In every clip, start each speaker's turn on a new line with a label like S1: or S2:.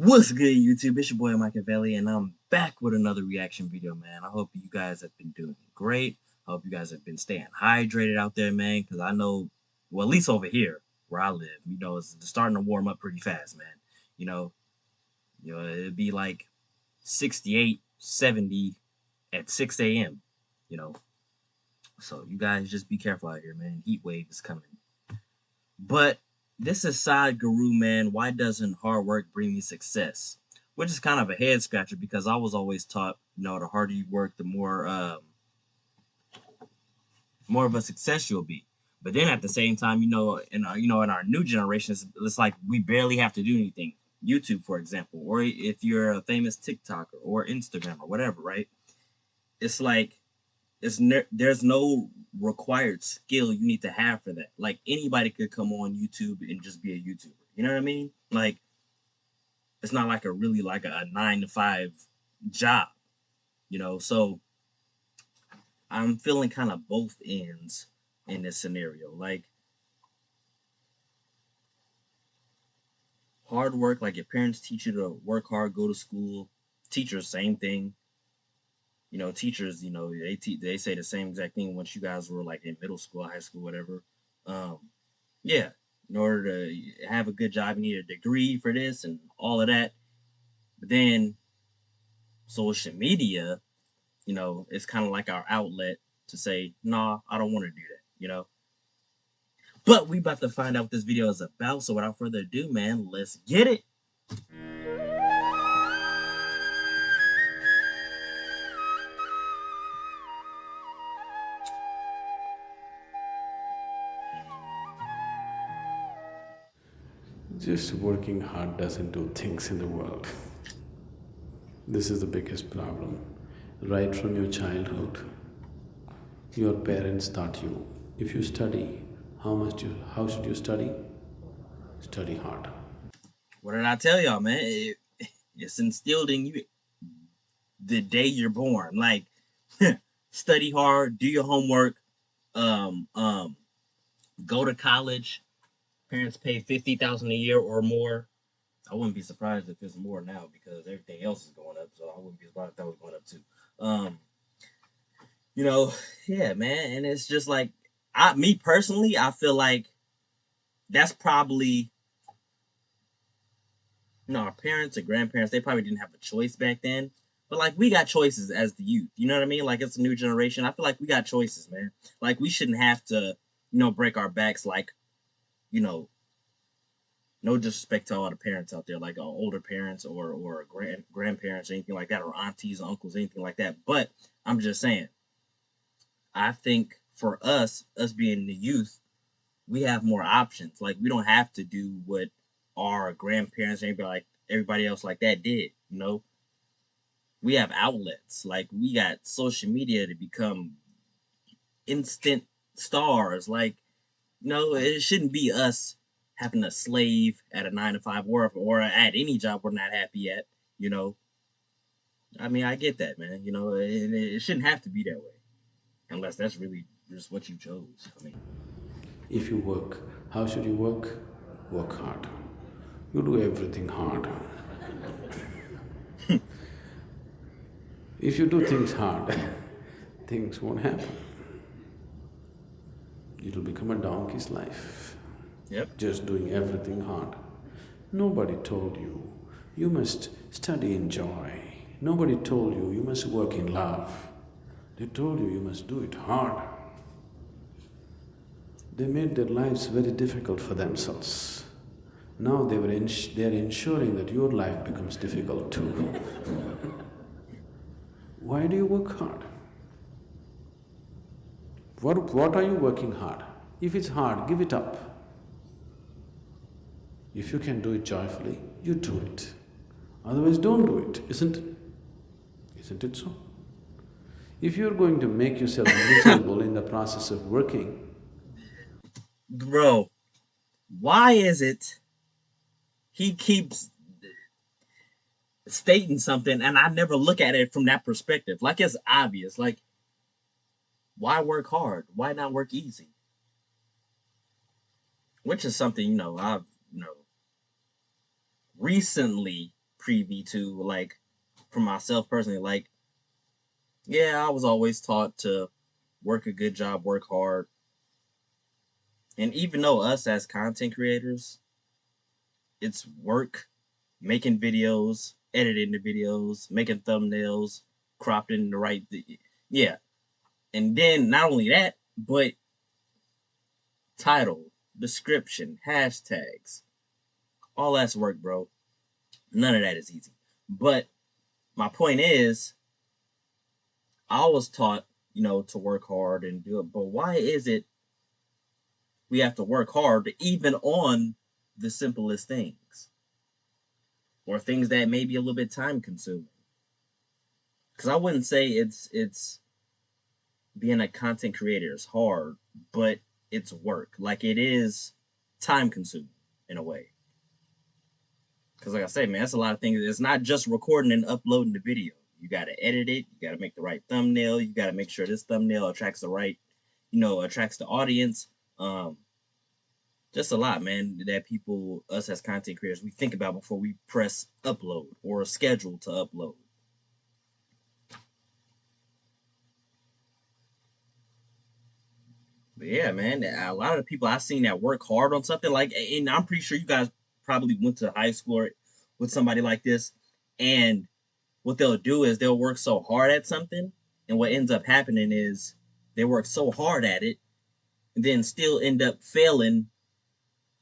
S1: What's good, YouTube? It's your boy Machiavelli, and I'm back with another reaction video, man. I hope you guys have been doing great. I hope you guys have been staying hydrated out there, man, because I know, well, at least over here where I live, it's starting to warm up pretty fast, man. You know, it'd be like 68, 70 at 6 a.m., you know. So you guys just be careful out here, man. Heat wave is coming. But this is Sadhguru, man. Why doesn't hard work bring me success? Which is kind of a head scratcher because I was always taught, the harder you work, the more of a success you'll be. But then at the same time, in our new generation, it's like we barely have to do anything. YouTube, for example, or if you're a famous TikToker or Instagram or whatever, right? It's like there's no required skill you need to have for that. Like anybody could come on YouTube and just be a YouTuber. You know what I mean? Like it's not like a 9 to 5 job, So I'm feeling kind of both ends in this scenario. Like hard work, like your parents teach you to work hard, go to school. Teachers, same thing. Teachers, they say the same exact thing once you guys were like in middle school, high school, whatever. Yeah, in order to have a good job, you need a degree for this and all of that. But then social media, it's kind of like our outlet to say, nah, I don't want to do that. But we about to find out what this video is about. So without further ado, man, let's get it.
S2: Just working hard doesn't do things in the world. This is the biggest problem. Right from your childhood, your parents taught you if you study, how should you study? Study hard.
S1: What did I tell y'all, man? It's instilled in you the day you're born. Like, study hard, do your homework, um, um, go to college. Parents pay $50,000 a year or more. I wouldn't be surprised if it's more now because everything else is going up. So I wouldn't be surprised if that was going up too. You know, yeah, man. And it's just like me personally, I feel like that's probably our parents or grandparents, they probably didn't have a choice back then. But like we got choices as the youth. You know what I mean? Like it's a new generation. I feel like we got choices, man. Like we shouldn't have to, break our backs like, no disrespect to all the parents out there, like older parents or grandparents or anything like that, or aunties, uncles, anything like that. But I'm just saying, I think for us being the youth, we have more options. Like we don't have to do what our grandparents or everybody else like that did. We have outlets. Like we got social media to become instant stars. Like it shouldn't be us having a slave at a 9 to 5 or at any job we're not happy at. I mean, I get that, man. And it shouldn't have to be that way, unless that's really just what you chose. I mean,
S2: If you work, how should you work? Work hard. You do everything hard. If you do things hard, things won't happen. It'll become a donkey's life.
S1: yep.
S2: Just doing everything hard. Nobody told you you must study in joy. Nobody told you you must work in love. They told you you must do it hard. They made their lives very difficult for themselves. Now they are ensuring that your life becomes difficult too. Why do you work hard? What are you working hard? If it's hard, give it up. If you can do it joyfully, you do it. Otherwise, don't do it, isn't it? Isn't it so? If you're going to make yourself miserable in the process of working,
S1: Bro, why is it he keeps stating something and I never look at it from that perspective? Like it's obvious. Like, why work hard? Why not work easy? Which is something, I've, recently privy to, like, for myself personally. Like, yeah, I was always taught to work a good job, work hard. And even though us as content creators, it's work, making videos, editing the videos, making thumbnails, cropped in the right, yeah. And then not only that, but title, description, hashtags, all that's work, bro. None of that is easy. But my point is, I was taught, to work hard and do it. But why is it we have to work hard even on the simplest things, or things that may be a little bit time consuming? Because I wouldn't say it's being a content creator is hard, but it's work. Like, it is time consuming in a way. Because like I said, man, that's a lot of things. It's not just recording and uploading the video. You got to edit it. You got to make the right thumbnail. You got to make sure this thumbnail attracts the right, attracts the audience. Just a lot, man, that us as content creators, we think about before we press upload or schedule to upload. But yeah, man, a lot of the people I've seen that work hard on something, like, and I'm pretty sure you guys probably went to high school with somebody like this, and what they'll do is they'll work so hard at something, and what ends up happening is they work so hard at it, and then still end up failing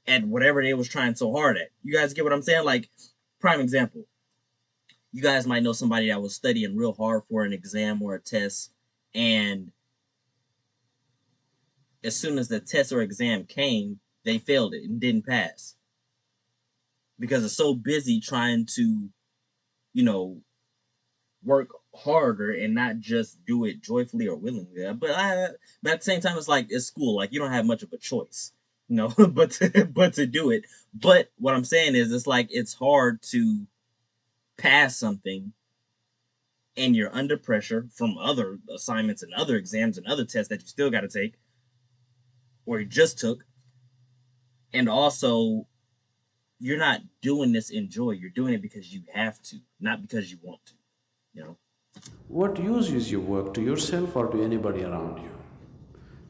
S1: at whatever they was trying so hard at. You guys get what I'm saying? Like, prime example, you guys might know somebody that was studying real hard for an exam or a test, and as soon as the test or exam came, they failed it and didn't pass. Because they're so busy trying to, work harder and not just do it joyfully or willingly. But at the same time, it's school. Like, you don't have much of a choice, but to do it. But what I'm saying is, it's hard to pass something, and you're under pressure from other assignments and other exams and other tests that you still got to take, or you just took. And also, you're not doing this in joy. You're doing it because you have to, not because you want to.
S2: What use is your work, to yourself or to anybody around you?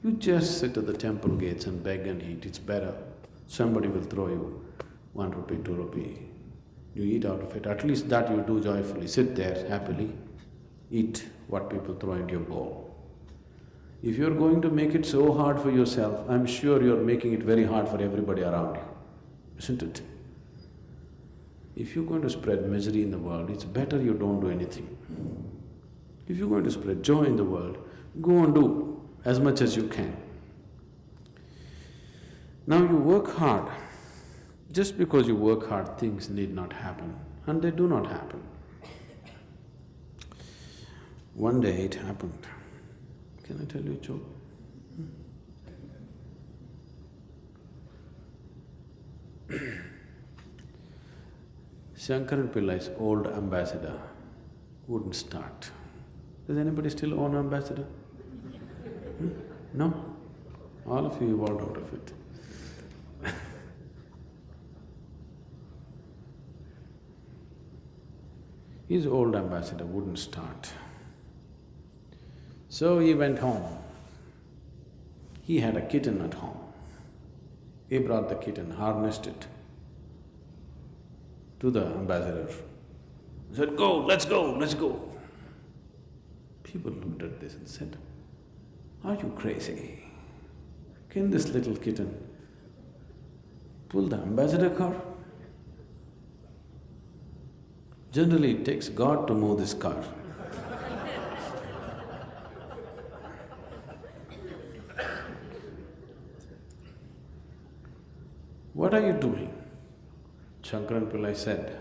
S2: You just sit at the temple gates and beg and eat. It's better. Somebody will throw you 1 rupee, 2 rupee. You eat out of it. At least that you do joyfully. Sit there happily. Eat what people throw into your bowl. If you're going to make it so hard for yourself, I'm sure you're making it very hard for everybody around you. Isn't it? If you're going to spread misery in the world, it's better you don't do anything. If you're going to spread joy in the world, go and do as much as you can. Now you work hard. Just because you work hard, things need not happen, and they do not happen. One day it happened. Can I tell you a joke? Shankaran Pillai's old ambassador wouldn't start. Does anybody still own ambassador? No? All of you evolved out of it. His old ambassador wouldn't start. So he went home. He had a kitten at home. He brought the kitten, harnessed it to the ambassador. He said, "Go, let's go, let's go." People looked at this and said, "Are you crazy? Can this little kitten pull the ambassador car? Generally, it takes God to move this car." "What are you doing?" Shankaran Pillai said,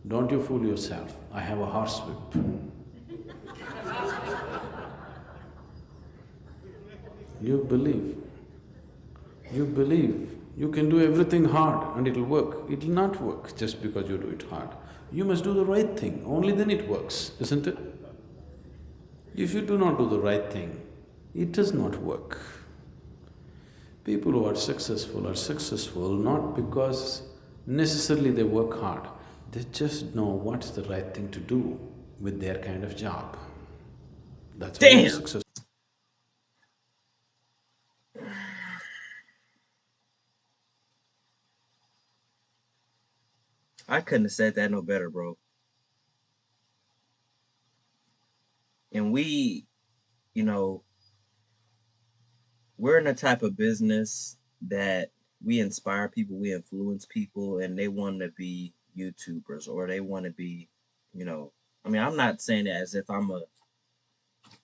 S2: "Don't you fool yourself, I have a horsewhip." You believe you can do everything hard and it'll work. It'll not work just because you do it hard. You must do the right thing, only then it works, isn't it? If you do not do the right thing, it does not work. People who are successful not because necessarily they work hard. They just know what's the right thing to do with their kind of job. That's why they're
S1: Damn.
S2: successful.
S1: I couldn't have said that no better, bro. And we, you know, we're in a type of business that we inspire people, we influence people, and they want to be YouTubers or they want to be, you know, I mean, I'm not saying that as if I'm a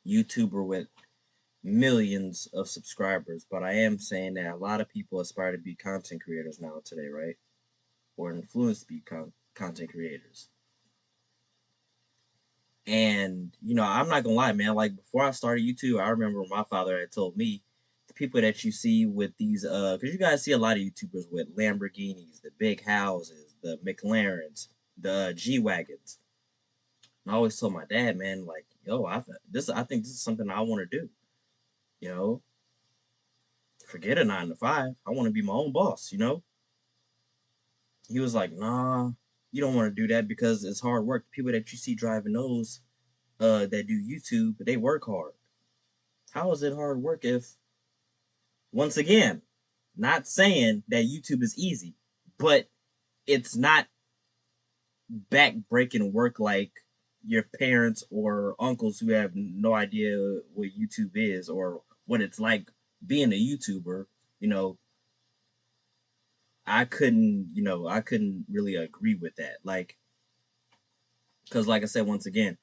S1: YouTuber with millions of subscribers, but I am saying that a lot of people aspire to be content creators now today, right? Or influence to be content creators. And I'm not gonna lie, man. Like before I started YouTube, I remember my father had told me the people that you see with these, because you guys see a lot of YouTubers with Lamborghinis, the big houses, the McLarens, the G wagons. And I always told my dad, man, like, yo, I think this is something I want to do. You know, forget a 9 to 5. I want to be my own boss. He was like, nah, you don't want to do that because it's hard work. The people that you see driving those, that do YouTube, they work hard. How is it hard work if, once again, not saying that YouTube is easy, but it's not back breaking work like your parents or uncles who have no idea what YouTube is or what it's like being a YouTuber. You know, I couldn't really agree with that. Like, because like I said, once again,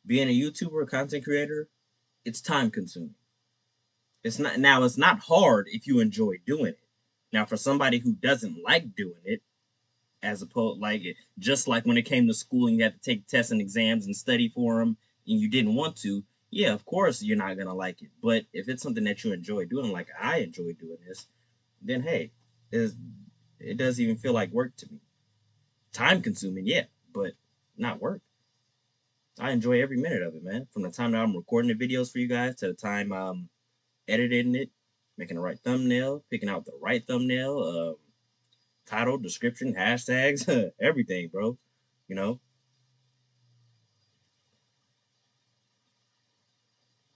S1: being a YouTuber, content creator, it's time consuming. It's not hard if you enjoy doing it. Now, for somebody who doesn't like doing it, as opposed like it, just like when it came to school and you had to take tests and exams and study for them, and you didn't want to, yeah, of course you're not gonna like it. But if it's something that you enjoy doing, like I enjoy doing this, then hey, it doesn't even feel like work to me. Time consuming, yeah, but not work. I enjoy every minute of it, man. From the time that I'm recording the videos for you guys to the time editing it, making the right thumbnail, picking out the right thumbnail, title, description, hashtags, everything, bro. You know.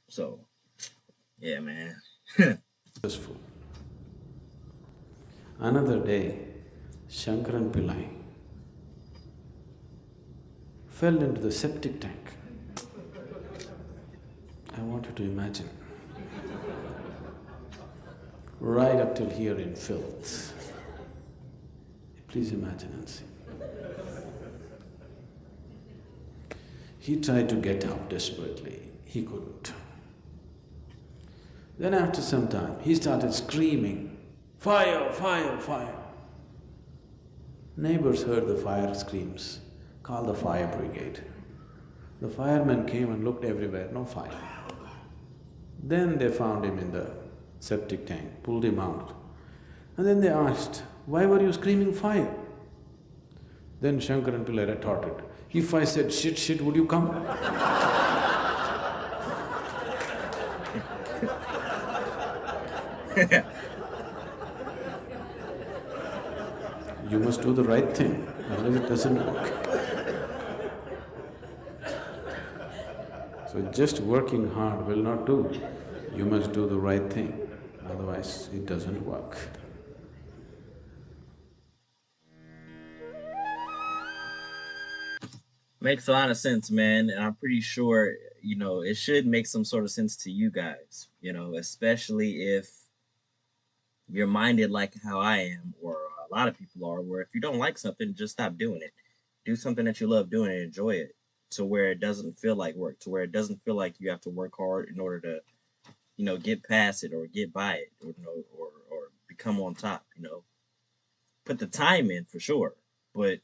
S1: So yeah, man.
S2: Another day, Shankaran Pillai fell into the septic tank. I want you to imagine. Right up till here in filth. Please imagine and see. He tried to get out desperately. He couldn't. Then after some time, he started screaming, "Fire! Fire! Fire!" Neighbors heard the fire screams, called the fire brigade. The firemen came and looked everywhere, no fire. Then they found him in the septic tank, pulled him out. And then they asked, "Why were you screaming fire?" Then Shankaran Pillai retorted, "If I said shit, shit, would you come?" You must do the right thing, otherwise it doesn't work. So just working hard will not do. You must do the right thing, otherwise it doesn't work.
S1: Makes a lot of sense, man. And I'm pretty sure, it should make some sort of sense to you guys, especially if you're minded like how I am, or a lot of people are, where if you don't like something, just stop doing it. Do something that you love doing and enjoy it to where it doesn't feel like work, to where it doesn't feel like you have to work hard in order to, get past it or get by it or become on top. Put the time in for sure, but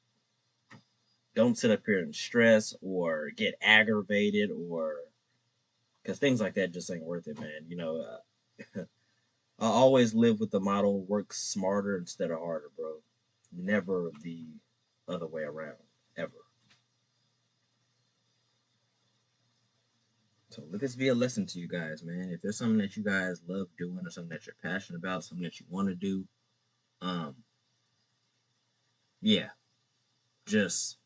S1: don't sit up here and stress or get aggravated or because things like that just ain't worth it, man. I always live with the motto work smarter instead of harder, bro. Never the other way around, ever. So let this be a lesson to you guys, man. If there's something that you guys love doing or something that you're passionate about, something that you want to do, um, yeah, just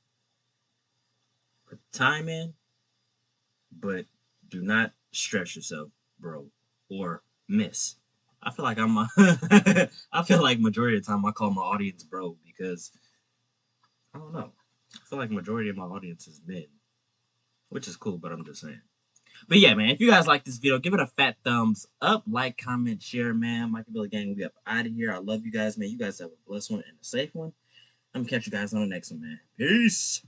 S1: put time in, but do not stress yourself, bro, or miss. I feel like I feel like majority of the time I call my audience bro because I don't know. I feel like majority of my audience is men, which is cool, but I'm just saying. But yeah, man, if you guys like this video, give it a fat thumbs up, like, comment, share, man. Michael Villa Gang, we up out of here. I love you guys, man. You guys have a blessed one and a safe one. I'm gonna catch you guys on the next one, man. Peace.